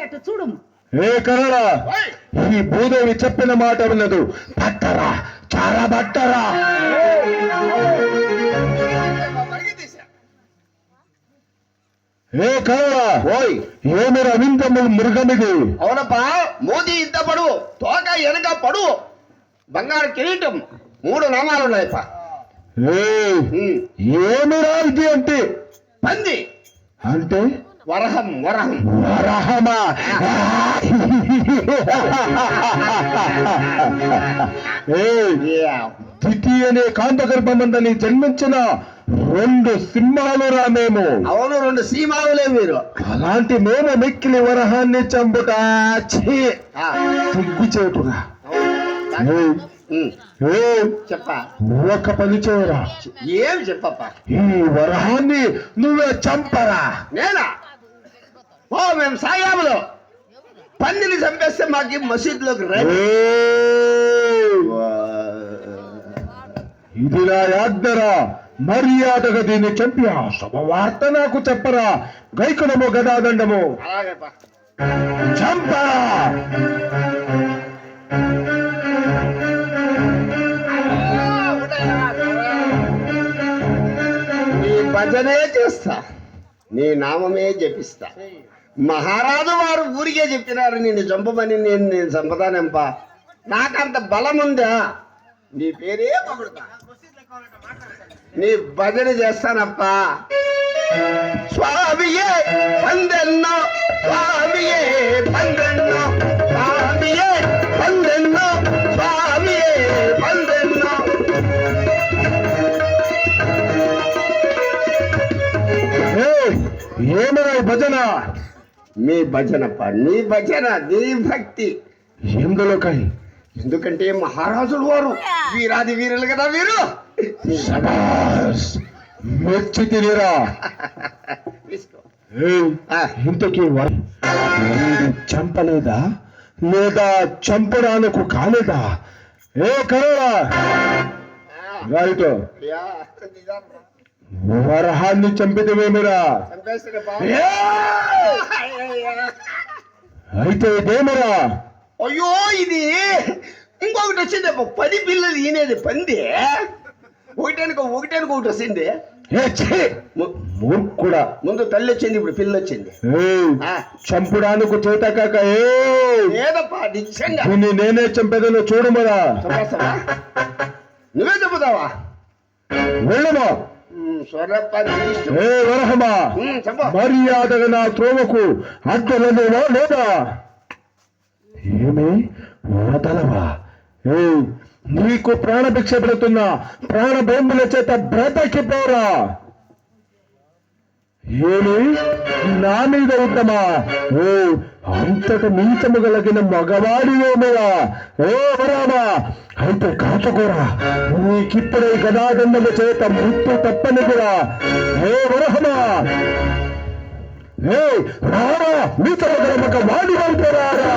అటు చూడు. ఏ కరడ, ఈ భూదేవి చెప్పిన మాట వినదు. పట్టరా, చాలా పట్టరా. ఏ కరడ, ఓయ్ ఏమిరా వింత మృగమిది? అవునప్పా, మోదీ ఇంత పడు, తోక వెనక పడు, బంగారు కిరీటం, 3 నామాలు ఉన్నాయప్ప. ఏమిరా ఇది అంటే? పంది అంటే వరహం. వరహం వరహమా? ద్వితీయనే కాంతగర్భమందని జన్మించిన 2 సింహాలు రా మేము. అవును, 2 సీమావులే మీరు. అలాంటి మేము మిక్కిలి వరహాన్ని చంపుతా సిగ్గుచేటుగా. చెప్పా, ఒక పని చేయరా. ఏం చెప్పప్ప? ఈ వరహాన్ని నువ్వే చంపరా. నేనా? ఓ మేము సాయాములో పందిని చంపేస్తే మాకు మసీదులోకి రండి. ఇది నా యాజ్ఞరా. మర్యాదగా దీన్ని చంపి ఆ శుభవార్త నాకు చెప్పరా. గైకునము గదాదండము అలాగేపా. చంపరా. నీ భజనే చేస్తా, నీ నామమే జపిస్తా. మహారాజు వారు ఊరికే చెప్పినారు నిన్ను చంపమని. నేను చంపదానంపా. నాకంత బలం ఉందా? నీ పేరే పొగుడుతా, నీ భజన చేస్తానప్పా. స్వామియే పందెన్నో, స్వామియే పందెన్నో, స్వామియే పందెన్నో, స్వామియే పందెన్నో. ఏమరా భజన? మీ భజనప్ప, నీ భజన, నీ భక్తి. ఎందులో కై? ఎందుకంటే మహారాజులు వారు వీరాది వీరులు కదా వీరు. మెచ్చి తిరిరా. ఇంతకీ చంపలేదా లేదా చంపడానికి కాలేదా? ఏ కరోడా రైతు వరహాన్ని చంపితేమేమిరా? అయితే ఇదేమరా? అయ్యో, ఇది ఇంకొకటి వచ్చింది. 10 పిల్లలు ఈనేది పంది. ఒకటానికి ఒకటి వచ్చింది. కూడా ముందు తల్లి వచ్చింది, ఇప్పుడు పిల్ల వచ్చింది. చంపడానికి చేత కాక ఏదప్పా నిజంగా నేనే చంపేదను చూడమరా. నువ్వే చెబుతావా? వెళ్ళమా. వరహమా, మర్యాదగా నా త్రోవకు అడ్డలనేవా లేదా? ఏమి వదలవా? నీకు ప్రాణభిక్ష పెడుతున్నా ప్రాణభూముల చేత బ్రతకిపోరా. ఏమి నా మీద ఉత్తమా? అంతట నీచము కలిగిన మగవాడి ఏమరా? వరామా, అయితే కాచుకోరా. నీకిప్పుడే గదాదండల చేత మృత్యు తప్పని కూడా. వరహమా, రారా, నీచము గల మగవాడి వంటి రారా.